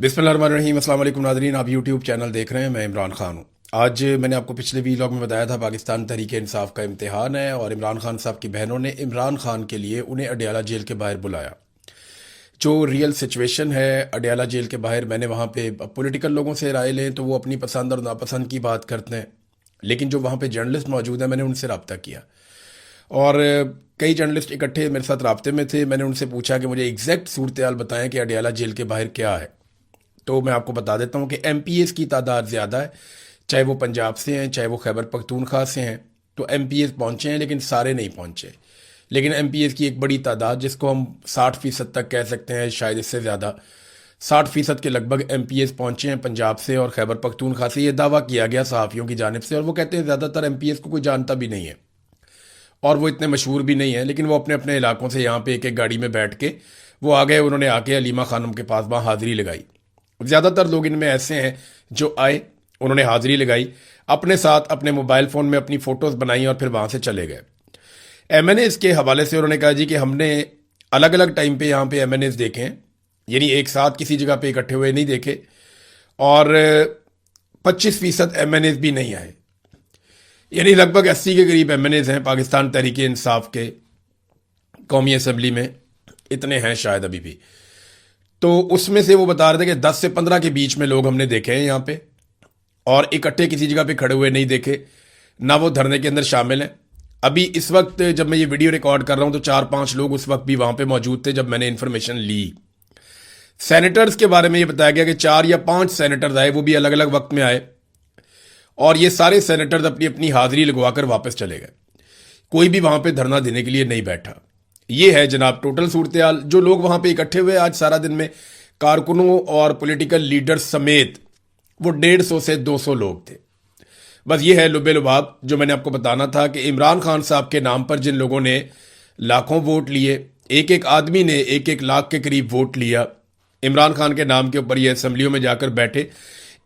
बिस्मिल्लाहिर्रहमानिर्रहीम। अस्सलाम वालेकुम नाज़रीन, आप यूट्यूब चैनल देख रहे हैं। मैं इमरान खान हूँ। आज मैंने आपको पिछले वीलॉग में बताया था पाकिस्तान तहरीक इंसाफ का इम्तिहान है और इमरान खान साहब की बहनों ने इमरान खान के लिए उन्हें अडयाला जेल के बाहर बुलाया। जो रियल सिचुएशन है अडयाला जेल के बाहर, मैंने वहाँ पे पॉलिटिकल लोगों से राय लें तो वो अपनी पसंद और नापसंद की बात करते हैं, लेकिन जो वहाँ पे जर्नलिस्ट मौजूद हैं मैंने उनसे रब्ता किया और कई जर्नलिस्ट इकट्ठे मेरे साथ राब्ते में थे। मैंने उनसे पूछा कि मुझे एग्जैक्ट सूरत हाल बताएं कि अडयाला जेल के बाहर क्या है। तो मैं आपको बता देता हूँ कि एमपीएस की तादाद ज़्यादा है, चाहे वो पंजाब से हैं चाहे वो खैबर पख्तूनख्वा से हैं। तो एमपीएस पहुँचे हैं लेकिन सारे नहीं पहुँचे, लेकिन एमपीएस की एक बड़ी तादाद जिसको हम 60% तक कह सकते हैं, शायद इससे ज़्यादा 60% के लगभग एमपीएस पहुँचे हैं पंजाब से और खैबर पख्तूनख्वा से। ये दावा किया गया सहाफ़ियों की जानिब से और वो कहते हैं ज़्यादातर एमपीएस को कोई जानता भी नहीं है और वो इतने मशहूर भी नहीं है, लेकिन वो अपने अपने इलाकों से यहाँ पे एक एक गाड़ी में बैठ के वो आ गए। उन्होंने आके अलीमा खानम के पास वहाँ हाज़िरी लगाई। ज़्यादातर लोग इनमें ऐसे हैं जो आए, उन्होंने हाज़िरी लगाई, अपने साथ अपने मोबाइल फ़ोन में अपनी फ़ोटोज़ बनाई और फिर वहाँ से चले गए। एमएनएज़ के हवाले से उन्होंने कहा जी कि हमने अलग अलग टाइम पे यहाँ पे एमएनएज़ देखे हैं, यानी एक साथ किसी जगह पे इकट्ठे हुए नहीं देखे, और 25% एमएनएज़ भी नहीं आए, यानी लगभग 80 के करीब एमएनएज़ हैं पाकिस्तान तहरीक इंसाफ के कौमी असम्बली में, इतने हैं शायद अभी भी। तो उसमें से वो बता रहे थे कि 10 से 15 के बीच में लोग हमने देखे हैं यहाँ पे, और इकट्ठे किसी जगह पे खड़े हुए नहीं देखे, ना वो धरने के अंदर शामिल हैं। अभी इस वक्त जब मैं ये वीडियो रिकॉर्ड कर रहा हूँ तो 4-5 लोग उस वक्त भी वहाँ पे मौजूद थे जब मैंने इन्फॉर्मेशन ली। सेनेटर्स के बारे में ये बताया गया कि 4 या 5 सेनेटर्स आए, वो भी अलग अलग वक्त में आए, और ये सारे सेनेटर्स अपनी अपनी हाजिरी लगवाकर वापस चले गए। कोई भी वहाँ पे धरना देने के लिए नहीं बैठा। ये है जनाब टोटल सूरत हाल। जो लोग वहाँ पे इकट्ठे हुए आज सारा दिन में, कारकुनों और पॉलिटिकल लीडर्स समेत, वो 150 से 200 लोग थे। बस ये है लुबे लुबाब जो मैंने आपको बताना था कि इमरान खान साहब के नाम पर जिन लोगों ने लाखों वोट लिए, एक एक आदमी ने 1-1 लाख के करीब वोट लिया, इमरान खान के नाम के ऊपर ये असम्बलियों में जाकर बैठे,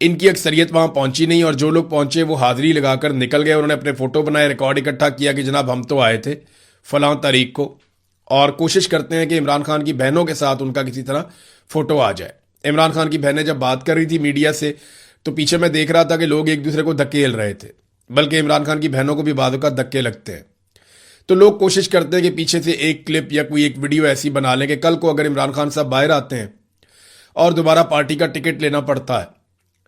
इनकी अक्सरियत वहाँ पहुँची नहीं, और जो लोग पहुँचे वो हाजिरी लगाकर निकल गए। उन्होंने अपने फ़ोटो बनाए, रिकॉर्ड इकट्ठा किया कि जनाब हम तो आए थे फ़लाँ तारीख को, और कोशिश करते हैं कि इमरान खान की बहनों के साथ उनका किसी तरह फ़ोटो आ जाए। इमरान खान की बहनें जब बात कर रही थी मीडिया से तो पीछे मैं देख रहा था कि लोग एक दूसरे को धकेल रहे थे, बल्कि इमरान खान की बहनों को भी बाज़ों का धक्के लगते हैं। तो लोग कोशिश करते हैं कि पीछे से एक क्लिप या कोई एक वीडियो ऐसी बना लें कि कल को अगर इमरान खान साहब बाहर आते हैं और दोबारा पार्टी का टिकट लेना पड़ता है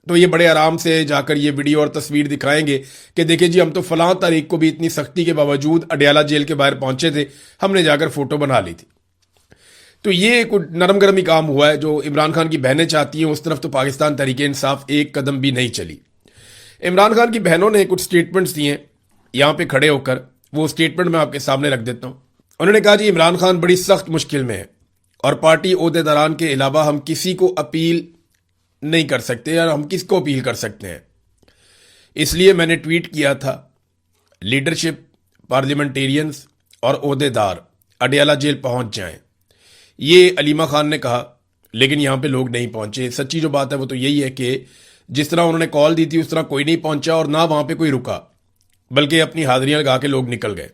तो ये बड़े आराम से जाकर ये वीडियो और तस्वीर दिखाएंगे कि देखिए जी हम तो फलां तारीख को भी इतनी सख्ती के बावजूद अडयाला जेल के बाहर पहुंचे थे, हमने जाकर फोटो बना ली थी। तो ये कुछ नरम गरम ही काम हुआ है। जो इमरान खान की बहनें चाहती हैं उस तरफ तो पाकिस्तान तहरीक इंसाफ एक कदम भी नहीं चली। इमरान खान की बहनों ने कुछ स्टेटमेंट्स दिए हैं यहाँ पे खड़े होकर, वो स्टेटमेंट मैं आपके सामने रख देता हूँ। उन्होंने कहा जी इमरान खान बड़ी सख्त मुश्किल में है और पार्टी ओहदेदारान के अलावा हम किसी को अपील नहीं कर सकते, या हम किसको अपील कर सकते हैं। इसलिए मैंने ट्वीट किया था, लीडरशिप, पार्लियामेंटेरियंस और ओहदेदार अडयाला जेल पहुंच जाएं। ये अलीमा खान ने कहा, लेकिन यहाँ पे लोग नहीं पहुंचे। सच्ची जो बात है वो तो यही है कि जिस तरह उन्होंने कॉल दी थी उस तरह कोई नहीं पहुंचा और ना वहाँ पे कोई रुका, बल्कि अपनी हाजिरियाँ लगा के लोग निकल गए।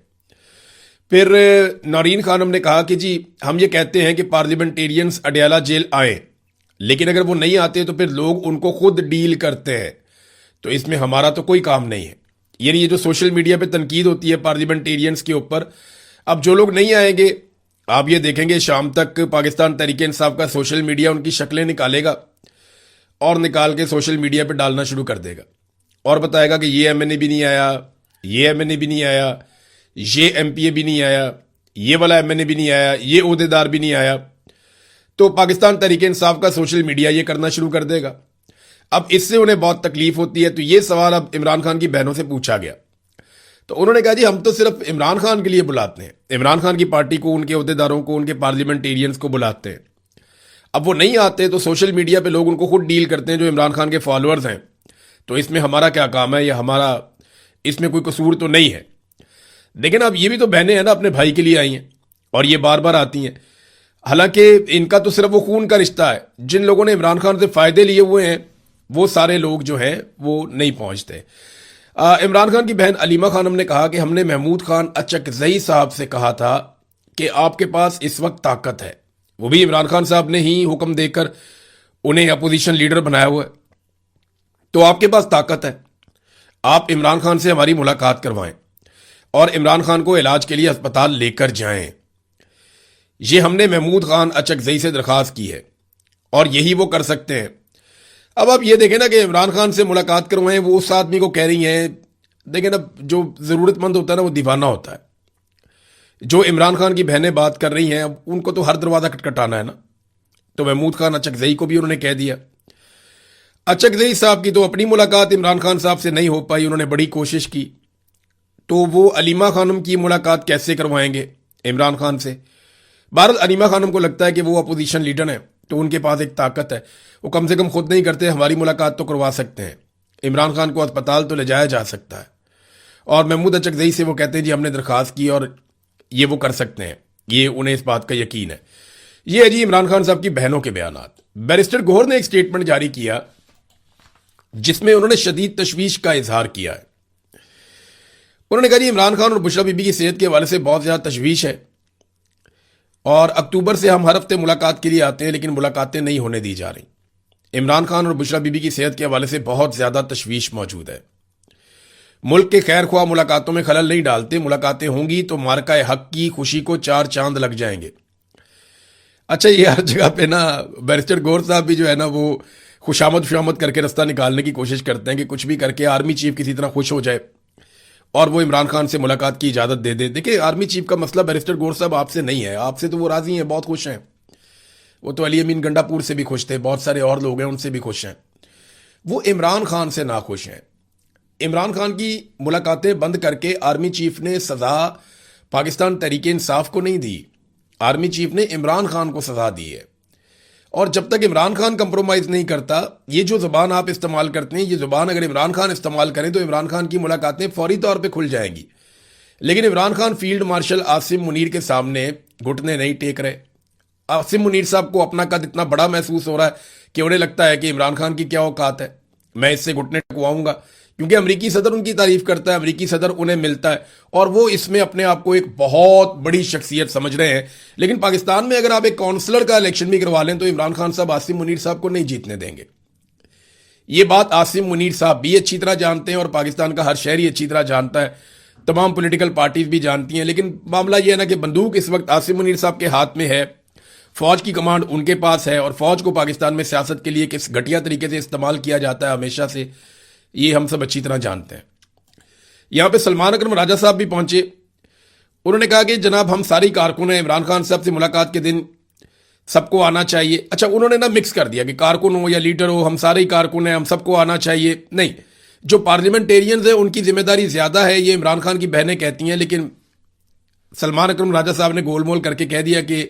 फिर नौरीन खानम ने कहा कि जी हम ये कहते हैं कि पार्लियामेंटेरियंस अडयाला जेल आए, लेकिन अगर वो नहीं आते तो फिर लोग उनको खुद डील करते हैं, तो इसमें हमारा तो कोई काम नहीं है। यानी ये जो सोशल मीडिया पे तनकीद होती है पार्लियामेंटेरियंस के ऊपर, अब जो लोग नहीं आएंगे आप ये देखेंगे शाम तक पाकिस्तान तहरीक इंसाफ का सोशल मीडिया उनकी शक्लें निकालेगा और निकाल के सोशल मीडिया पे डालना शुरू कर देगा और बताएगा कि ये एमएनए भी नहीं आया, ये एमएनए भी नहीं आया, ये एमपीए भी नहीं आया, ये वाला एमएनए भी नहीं आया, ये ओहदेदार भी नहीं आया। तो पाकिस्तान तहरीक इंसाफ का सोशल मीडिया ये करना शुरू कर देगा। अब इससे उन्हें बहुत तकलीफ होती है। तो ये सवाल अब इमरान खान की बहनों से पूछा गया, तो उन्होंने कहा जी हम तो सिर्फ इमरान खान के लिए बुलाते हैं, इमरान खान की पार्टी को, उनके ओहदेदारों को, उनके पार्लियामेंटेरियंस को बुलाते हैं। अब वो नहीं आते तो सोशल मीडिया पे लोग उनको खुद डील करते हैं जो इमरान खान के फॉलोअर्स हैं। तो इसमें हमारा क्या काम है, या हमारा इसमें कोई कसूर तो नहीं है। लेकिन अब ये भी तो बहनें हैं ना, अपने भाई के लिए आई हैं और ये बार बार आती हैं। हालांकि इनका तो सिर्फ वो खून का रिश्ता है। जिन लोगों ने इमरान खान से फ़ायदे लिए हुए हैं वो सारे लोग जो हैं वो नहीं पहुंचते। इमरान खान की बहन अलीमा खानम ने कहा कि हमने महमूद खान अचकज़ई साहब से कहा था कि आपके पास इस वक्त ताकत है। वो भी इमरान खान साहब ने ही हुक्म देकर उन्हें अपोजिशन लीडर बनाया हुआ है, तो आपके पास ताकत है, आप इमरान खान से हमारी मुलाकात करवाएं और इमरान खान को इलाज के लिए अस्पताल लेकर जाएं। ये हमने महमूद खान अचकजई से दरखास्त की है और यही वो कर सकते हैं। अब आप ये देखें ना कि इमरान खान से मुलाकात करवाएं, वो उस आदमी को कह रही हैं। देखें ना, जो ज़रूरतमंद होता है ना वो दीवाना होता है। जो इमरान खान की बहनें बात कर रही हैं, अब उनको तो हर दरवाज़ा खटखटाना है ना। तो महमूद खान अचकजई को भी उन्होंने कह दिया। अचकजई साहब की तो अपनी मुलाकात इमरान खान साहब से नहीं हो पाई, उन्होंने बड़ी कोशिश की, तो वो अलीमा खानम की मुलाकात कैसे करवाएंगे इमरान खान से। भारत अलीमा खानम को लगता है कि वो अपोजिशन लीडर हैं, तो उनके पास एक ताकत है, वो कम से कम खुद नहीं करते, हमारी मुलाकात तो करवा सकते हैं, इमरान खान को अस्पताल तो ले जाया जा सकता है। और महमूद अचकजई से वो कहते हैं जी हमने दरखास्त की और ये वो कर सकते हैं, ये उन्हें इस बात का यकीन है। ये है जी इमरान खान साहब की बहनों के बयानात। बैरिस्टर गौहर ने एक स्टेटमेंट जारी किया जिसमें उन्होंने शदीद तशवीश का इजहार किया है। उन्होंने कहा जी इमरान खान और बुशरा बीबी की सेहत के हवाले से बहुत ज़्यादा तशवीश है और अक्टूबर से हम हर हफ्ते मुलाकात के लिए आते हैं, लेकिन मुलाकातें नहीं होने दी जा रही। इमरान खान और बुशरा बीबी की सेहत के हवाले से बहुत ज़्यादा तशवीश मौजूद है। मुल्क के खैर ख्वाह मुलाकातों में खलल नहीं डालते, मुलाकातें होंगी तो मार्का हक की खुशी को 4 चांद लग जाएंगे। अच्छा, ये हर जगह पे ना बैरिस्टर गौहर साहब भी जो है ना वो खुशामद करके रास्ता निकालने की कोशिश करते हैं कि कुछ भी करके आर्मी चीफ किसी तरह खुश हो जाए और वो इमरान खान से मुलाकात की इजाज़त दे दे। देखिए, आर्मी चीफ का मसला बैरिस्टर गौहर साहब आपसे नहीं है, आपसे तो वो राज़ी हैं, बहुत खुश हैं। वो तो अली अमीन गंडापुर से भी खुश थे, बहुत सारे और लोग हैं उनसे भी खुश हैं। वो इमरान खान से ना खुश हैं। इमरान खान की मुलाकातें बंद करके आर्मी चीफ ने सज़ा पाकिस्तान तहरीक इंसाफ को नहीं दी, आर्मी चीफ ने इमरान खान को सज़ा दी है। और जब तक इमरान खान कंप्रोमाइज़ नहीं करता, ये जो ज़ुबान आप इस्तेमाल करते हैं, ये ज़ुबान अगर इमरान खान इस्तेमाल करें तो इमरान खान की मुलाकातें फौरी तौर पे खुल जाएंगी। लेकिन इमरान खान फील्ड मार्शल आसिम मुनीर के सामने घुटने नहीं टेक रहे। आसिम मुनीर साहब को अपना कद इतना बड़ा महसूस हो रहा है कि उन्हें लगता है कि इमरान खान की क्या औकात है, मैं इससे घुटने टेकवाऊंगा, क्योंकि अमरीकी सदर उनकी तारीफ करता है, अमरीकी सदर उन्हें मिलता है और वो इसमें अपने आप को एक बहुत बड़ी शख्सियत समझ रहे हैं। लेकिन पाकिस्तान में अगर आप एक काउंसलर का इलेक्शन भी करवा लें तो इमरान खान साहब आसिम मुनीर साहब को नहीं जीतने देंगे। ये बात आसिम मुनीर साहब भी अच्छी तरह जानते हैं और पाकिस्तान का हर शहरी अच्छी तरह जानता है, तमाम पॉलिटिकल पार्टीज भी जानती हैं। लेकिन मामला यह है ना कि बंदूक इस वक्त आसिम मुनीर साहब के हाथ में है, फौज की कमांड उनके पास है और फौज को पाकिस्तान में सियासत के लिए किस घटिया तरीके से इस्तेमाल किया जाता है हमेशा से, ये हम सब अच्छी तरह जानते हैं। यहां पे सलमान अकरम राजा साहब भी पहुंचे। उन्होंने कहा कि जनाब हम सारी कारकुन हैं, इमरान खान साहब से मुलाकात के दिन सबको आना चाहिए। अच्छा, उन्होंने ना मिक्स कर दिया कि कारकुन हो या लीडर हो, हम सारे ही कारकुन हैं, हम सबको आना चाहिए। नहीं, जो पार्लियामेंटेरियंस हैं उनकी जिम्मेदारी ज्यादा है, ये इमरान खान की बहनें कहती हैं। लेकिन सलमान अकरम राजा साहब ने गोलमोल करके कह दिया कि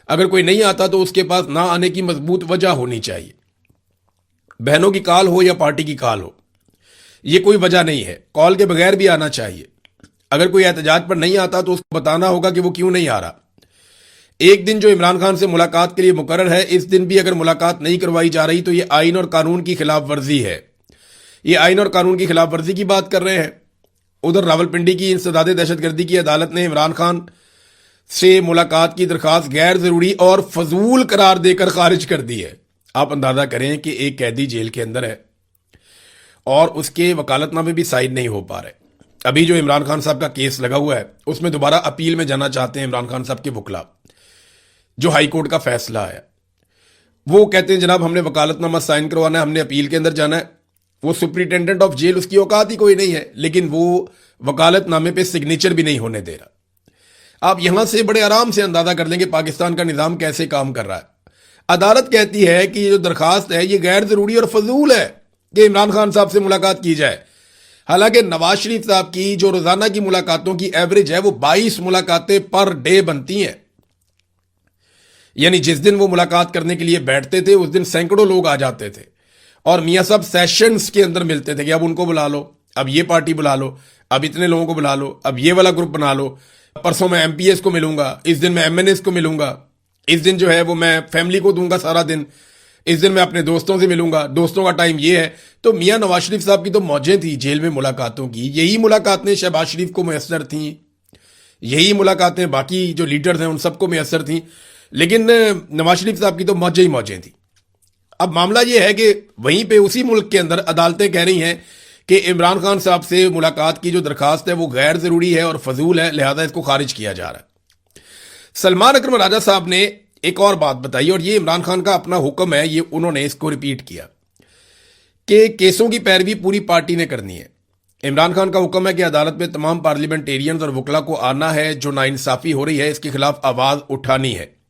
अगर कोई नहीं आता तो उसके पास ना आने की मजबूत वजह होनी चाहिए। बहनों की कॉल हो या पार्टी की कॉल हो, ये कोई वजह नहीं है, कॉल के बगैर भी आना चाहिए। अगर कोई एहतजाज पर नहीं आता तो उसको बताना होगा कि वो क्यों नहीं आ रहा। एक दिन जो इमरान खान से मुलाकात के लिए मुकर्रर है, इस दिन भी अगर मुलाकात नहीं करवाई जा रही तो ये आइन और कानून की खिलाफ वर्जी है। ये आइन और कानून की खिलाफ वर्जी की बात कर रहे हैं। उधर रावलपिंडी की इंसदाद दहशतगर्दी की अदालत ने इमरान खान से मुलाकात की दरखास्त गैर जरूरी और फजूल करार देकर खारिज कर दी है। आप अंदाजा करें कि एक कैदी जेल के अंदर है और उसके वकालतनामे भी साइन नहीं हो पा रहे। अभी जो इमरान खान साहब का केस लगा हुआ है उसमें दोबारा अपील में जाना चाहते हैं इमरान खान साहब के वकला। जो हाई कोर्ट का फैसला है वो कहते हैं जनाब हमने वकालतनामा साइन करवाना है, हमने अपील के अंदर जाना है। वो सुप्रिंटेंडेंट ऑफ जेल, उसकी औकात ही कोई नहीं है, लेकिन वो वकालतनामे पे सिग्नेचर भी नहीं होने दे रहा। आप यहां से बड़े आराम से अंदाजा कर लेंगे पाकिस्तान का निजाम कैसे काम कर रहा है। अदालत कहती है कि ये जो दरखास्त है ये गैर जरूरी और फजूल है कि इमरान खान साहब से मुलाकात की जाए। हालांकि नवाज शरीफ साहब की जो रोजाना की मुलाकातों की एवरेज है वो 22 मुलाकातें पर डे बनती हैं। यानी जिस दिन वो मुलाकात करने के लिए बैठते थे उस दिन सैकड़ों लोग आ जाते थे और मियां साहब सेशंस के अंदर मिलते थे कि अब उनको बुला लो, अब ये पार्टी बुला लो, अब इतने लोगों को बुला लो, अब ये वाला ग्रुप बना लो, परसों मैं एमपीएस को मिलूंगा, इस दिन मैं एमएनएस को मिलूंगा, इस दिन जो है वो मैं फैमिली को दूंगा सारा दिन, इस दिन मैं अपने दोस्तों से मिलूंगा, दोस्तों का टाइम ये है। तो मियां नवाज शरीफ साहब की तो मौजें थी जेल में मुलाकातों की। यही मुलाकातें शहबाज शरीफ को मैसर थी, यही मुलाकातें बाकी जो लीडर्स हैं उन सबको मैसर थी, लेकिन नवाज शरीफ साहब की तो मौजें ही मौजें थी। अब मामला यह है कि वहीं पे उसी मुल्क के अंदर अदालतें कह रही हैं कि इमरान खान साहब से मुलाकात की जो दरखास्त है वो गैर जरूरी है और फजूल है, लिहाजा इसको खारिज किया जा रहा है। सलमान अकरम राजा साहब ने एक और बात बताई, और ये इमरान खान का अपना हुक्म है, ये उन्होंने इसको रिपीट किया कि केसों की पैरवी पूरी पार्टी ने करनी है। इमरान खान का हुक्म है कि अदालत में तमाम पार्लियामेंटेरियंस और वकला को आना है, जो नाइंसाफी हो रही है इसके खिलाफ आवाज उठानी है।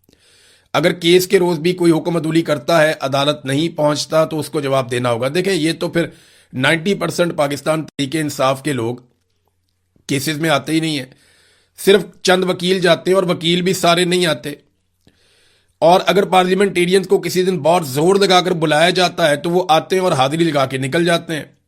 अगर केस के रोज भी कोई हुक्म अदूली करता है, अदालत नहीं पहुंचता, तो उसको जवाब देना होगा। देखें, ये तो फिर 90% पाकिस्तान तहरीक इंसाफ के लोग केसेस में आते ही नहीं है, सिर्फ चंद वकील जाते हैं, और वकील भी सारे नहीं आते। और अगर पार्लियामेंटेरियंस को किसी दिन बहुत जोर लगाकर बुलाया जाता है तो वो आते हैं और हाजिरी लगा के निकल जाते हैं।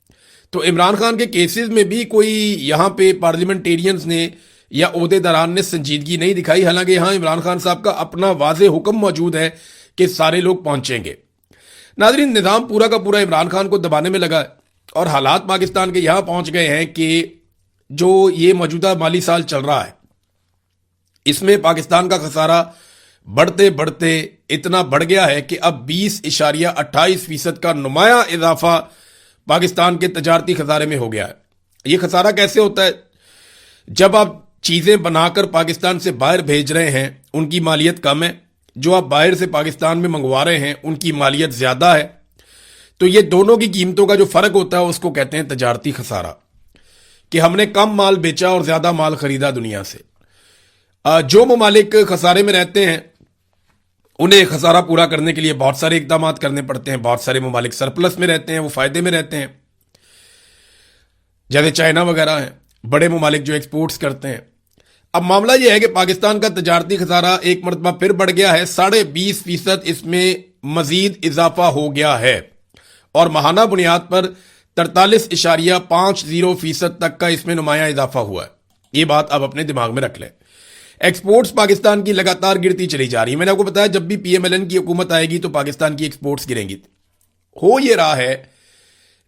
तो इमरान खान के केसेस में भी कोई यहां पे पार्लियामेंटेरियंस ने या ओहदेदारान ने संजीदगी नहीं दिखाई, हालांकि यहां इमरान खान साहब का अपना वाज़ेह हुक्म मौजूद है कि सारे लोग पहुंचेंगे। नाज़रीन, निज़ाम पूरा का पूरा इमरान खान को दबाने में लगा है, और हालात पाकिस्तान के यहां पहुंच गए हैं कि जो ये मौजूदा माली साल चल रहा है, इसमें पाकिस्तान का खसारा बढ़ते बढ़ते इतना बढ़ गया है कि अब 20.28% का नुमाया इजाफा पाकिस्तान के तजारती खसारे में हो गया है। यह खसारा कैसे होता है? जब आप चीजें बनाकर पाकिस्तान से बाहर भेज रहे हैं, उनकी मालियत कम है, जो आप बाहर से पाकिस्तान में मंगवा रहे हैं उनकी मालियत ज्यादा है, तो ये दोनों की कीमतों का जो फर्क होता है उसको कहते हैं तजारती खसारा, कि हमने कम माल बेचा और ज्यादा माल खरीदा दुनिया से। जो ममालिक खसारे में रहते हैं उन्हें खसारा पूरा करने के लिए बहुत सारे इकदाम करने पड़ते हैं। बहुत सारे ममालिक सरप्लस में रहते हैं, वो फायदे में रहते हैं, जैसे चाइना वगैरह हैं, बड़े ममालिक जो एक्सपोर्ट्स करते हैं। अब मामला यह है कि पाकिस्तान का तजारती खसारा एक मरतबा फिर बढ़ गया है, 20.5% इसमें मजीद इजाफा हो गया है, और माहाना बुनियाद पर 43.50% तक का इसमें नुमाया इजाफा हुआ है। ये बात आप अपने दिमाग में रख लें। एक्सपोर्ट्स पाकिस्तान की लगातार गिरती चली जा रही है। मैंने आपको बताया जब भी पीएमएलएन की हुकूमत आएगी तो पाकिस्तान की एक्सपोर्ट्स गिरेंगी। हो ये रहा है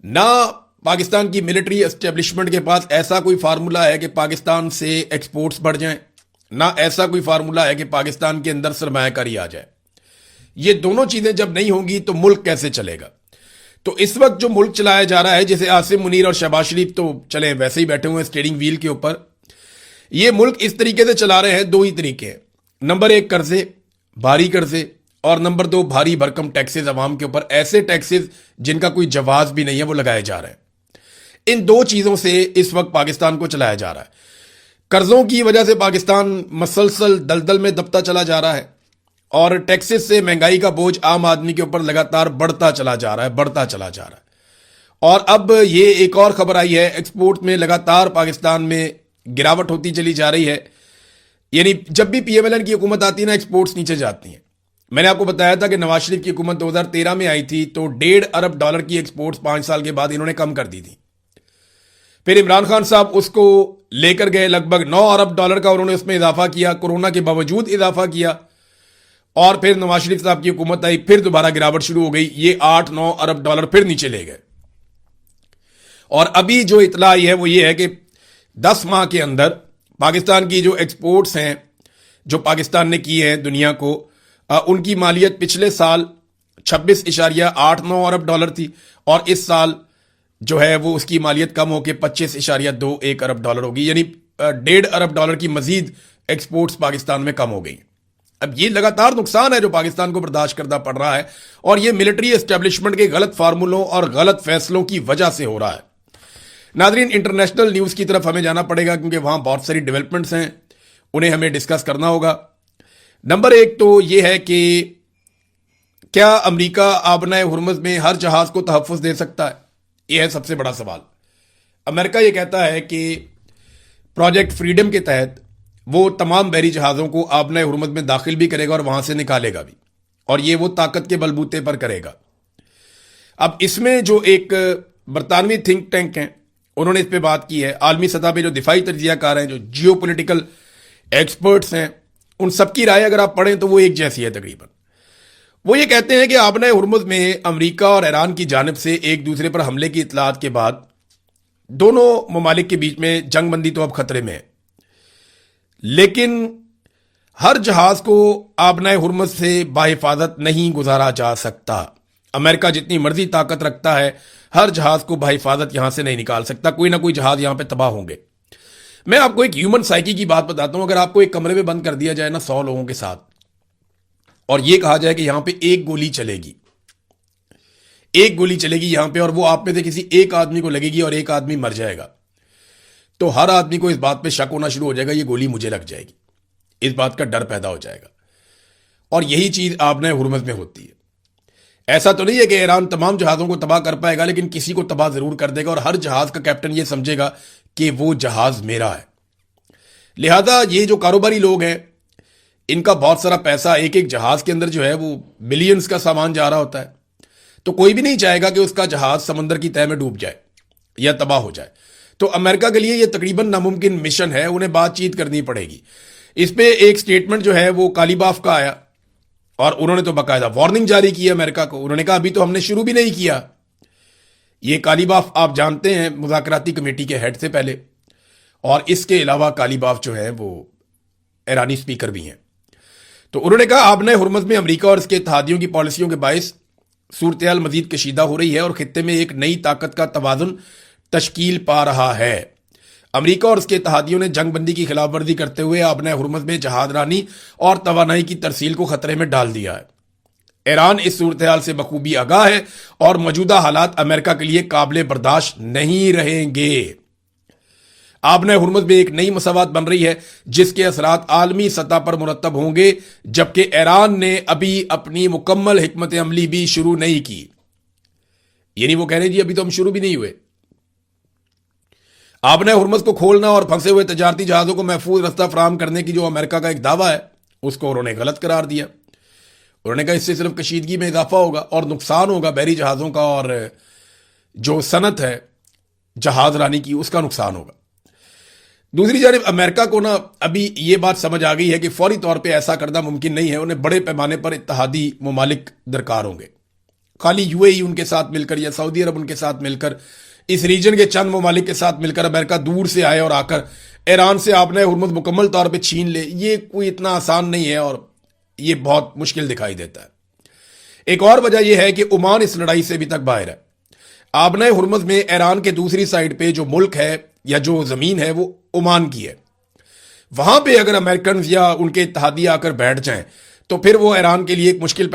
ना, पाकिस्तान की मिलिट्री एस्टेब्लिशमेंट के पास ऐसा कोई फार्मूला है कि पाकिस्तान से एक्सपोर्ट्स बढ़ जाएं, ना ऐसा कोई फार्मूला है कि पाकिस्तान के अंदर सरमायाकारी आ जाए। ये दोनों चीजें जब नहीं होंगी तो मुल्क कैसे चलेगा? तो इस वक्त जो मुल्क चलाया जा रहा है, जैसे आसिम मुनीर और शहबाज शरीफ तो चले वैसे ही बैठे हुए हैं स्टीयरिंग व्हील के ऊपर, ये मुल्क इस तरीके से चला रहे हैं। दो ही तरीके हैं, नंबर 1 कर्जे, भारी कर्जे, और नंबर 2 भारी भरकम टैक्सेस अवाम के ऊपर, ऐसे टैक्सेस जिनका कोई जवाब भी नहीं है वो लगाए जा रहे हैं। इन दो चीजों से इस वक्त पाकिस्तान को चलाया जा रहा है। कर्जों की वजह से पाकिस्तान मसलसल दलदल में दबता चला जा रहा है, और टैक्सेस से महंगाई का बोझ आम आदमी के ऊपर लगातार बढ़ता चला जा रहा है, बढ़ता चला जा रहा है। और अब ये एक और खबर आई है, एक्सपोर्ट में लगातार पाकिस्तान में गिरावट होती चली जा रही है। यानी जब भी पीएमएलएन की हुकूमत आती है ना, एक्सपोर्ट्स नीचे जाती हैं। मैंने आपको बताया था कि नवाज शरीफ की हुकूमत 2013 में आई थी तो $1.5 अरब की एक्सपोर्ट्स 5 साल के बाद इन्होंने कम कर दी थी। फिर इमरान खान साहब उसको लेकर गए, लगभग $9 अरब का उन्होंने उसमें इजाफा किया, कोरोना के बावजूद इजाफा किया, और फिर नवाज शरीफ साहब की हुकूमत आई, फिर दोबारा गिरावट शुरू हो गई, ये $8-9 अरब फिर नीचे ले गए। और अभी जो इतला आई है वो ये है कि 10 माह के अंदर पाकिस्तान की जो एक्सपोर्ट्स हैं, जो पाकिस्तान ने की है दुनिया को, उनकी मालियत पिछले साल 26.89 अरब थी, और इस साल जो है वो उसकी मालियत कम होकर 25.21 अरब होगी। यानी $1.5 अरब की मजीद एक्सपोर्ट्स पाकिस्तान में कम हो गई। अब ये लगातार नुकसान है जो पाकिस्तान को बर्दाश्त करना पड़ रहा है, और ये मिलिट्री एस्टेब्लिशमेंट के गलत फार्मूलों और गलत फैसलों की वजह से हो रहा है। नादरीन, इंटरनेशनल न्यूज की तरफ हमें जाना पड़ेगा क्योंकि वहां बहुत सारी डेवलपमेंट्स हैं, उन्हें हमें डिस्कस करना होगा। नंबर 1 तो यह है कि क्या अमेरिका आबनाए हुर्मुज़ में हर जहाज को तहफ़्फ़ुज़ दे सकता है? यह है सबसे बड़ा सवाल। अमेरिका यह कहता है कि प्रोजेक्ट फ्रीडम के तहत वो तमाम बहरी जहाज़ों को आबनाए हुर्मुज़ में दाखिल भी करेगा और वहां से निकालेगा भी, और ये वो ताकत के बलबूते पर करेगा। अब इसमें जो एक बरतानवी थिंक टैंक हैं उन्होंने इस पे बात की है। आलमी सतह पे जो दिफाई तज्जियाकार हैं, जो जियो पोलिटिकल एक्सपर्ट्स हैं, उन सबकी राय अगर आप पढ़ें तो वो एक जैसी है तकरीबन। वो ये कहते हैं कि आबनाए हुर्मुज़ में अमेरिका और ईरान की जानिब से एक दूसरे पर हमले की इतलात के बाद दोनों ममालिक के बीच में जंगबंदी तो अब खतरे में है, लेकिन हर जहाज को आबनाए हुर्मुज़ से बाहिफाजत नहीं गुजारा जा सकता। अमेरिका जितनी मर्जी ताकत रखता है, हर जहाज को बहिफाजत यहां से नहीं निकाल सकता, कोई ना कोई जहाज यहां पे तबाह होंगे। मैं आपको एक ह्यूमन साइकी की बात बताता हूं। अगर आपको एक कमरे में बंद कर दिया जाए ना 100 लोगों के साथ, और यह कहा जाए कि यहां पे एक गोली चलेगी, एक गोली चलेगी यहां पे, और वो आप में से किसी एक आदमी को लगेगी और एक आदमी मर जाएगा, तो हर आदमी को इस बात पे शक होना शुरू हो जाएगा, ये गोली मुझे लग जाएगी, इस बात का डर पैदा हो जाएगा। और यही चीज आपने हुर्मुज़ में होती है। ऐसा तो नहीं है कि ईरान तमाम जहाजों को तबाह कर पाएगा, लेकिन किसी को तबाह जरूर कर देगा, और हर जहाज का कैप्टन यह समझेगा कि वो जहाज मेरा है। लिहाजा ये जो कारोबारी लोग हैं, इनका बहुत सारा पैसा एक एक जहाज के अंदर जो है वो बिलियंस का सामान जा रहा होता है, तो कोई भी नहीं चाहेगा कि उसका जहाज समंदर की तह में डूब जाए या तबाह हो जाए। तो अमेरिका के लिए यह तकरीबन नामुमकिन मिशन है, उन्हें बातचीत करनी पड़ेगी। इस पे एक स्टेटमेंट जो है वो कालीबाफ का आया, और उन्होंने तो बाकायदा वार्निंग जारी की है अमेरिका को। उन्होंने कहा अभी तो हमने शुरू भी नहीं किया। ये कालीबाफ आप जानते हैं मुज़ाकराती कमेटी के हेड से पहले, और इसके अलावा कालीबाफ जो है वो ईरानी स्पीकर भी हैं। तो उन्होंने कहा आपने हुर्मुज़ में अमेरिका और इसके इत्तेहादियों की पॉलिसियों के बायस सूरत-ए-हाल मजीद कशीदा हो रही है और खित्ते में एक नई ताकत का तवाज़ुन तश्कील पा रहा है। अमेरिका और उसके इत्तेहादियों ने जंगबंदी की खिलाफवर्जी करते हुए आपने हुर्मुज़ में जहाजरानी और तवानाई की तरसील को खतरे में डाल दिया है। ईरान इस सूरत-ए-हाल से बखूबी आगाह है और मौजूदा हालात अमेरिका के लिए काबिल बर्दाश्त नहीं रहेंगे। आपने हुर्मुज़ में एक नई मसावत बन रही है जिसके असरात आलमी सतह पर मुरतब होंगे, जबकि ईरान ने अभी अपनी मुकम्मल हिकमत अमली भी शुरू नहीं की। यानी वो कह रहे जी अभी तो हम शुरू भी नहीं हुए। आपने हुर्मुज़ को खोलना और फंसे हुए तजारती जहाज़ों को महफूज रास्ता फराहम करने की जो अमेरिका का एक दावा है, उसको उन्होंने गलत करार दिया। उन्होंने कहा इससे सिर्फ कशीदगी में इजाफा होगा और नुकसान होगा बहरी जहाज़ों का, और जो सनत है जहाज रानी की उसका नुकसान होगा। दूसरी जानिब अमेरिका को ना अभी ये बात समझ आ गई है कि फौरी तौर पे ऐसा करना मुमकिन नहीं है। उन्हें बड़े पैमाने पर इत्तेहादी ममालिक दरकार होंगे। खाली यूएई उनके साथ मिलकर या सऊदी अरब उनके साथ मिलकर, इस रीजन के चंद ममालिक के साथ मिलकर अमेरिका दूर से आए और आकर ईरान से आपने हुर्मुज़ मुकम्मल तौर पर छीन ले, ये कोई इतना आसान नहीं है और ये बहुत मुश्किल दिखाई देता है। एक और वजह यह है कि ओमान इस लड़ाई से अभी तक बाहर है। आपने हुर्मुज़ में ईरान के दूसरी साइड पे जो मुल्क है या जो जमीन है वो ओमान की है। वहां पे अगर अमेरिकन या उनके इत्तेहादी आकर बैठ जाएं तो फिर वो ईरान के लिए एक मुश्किल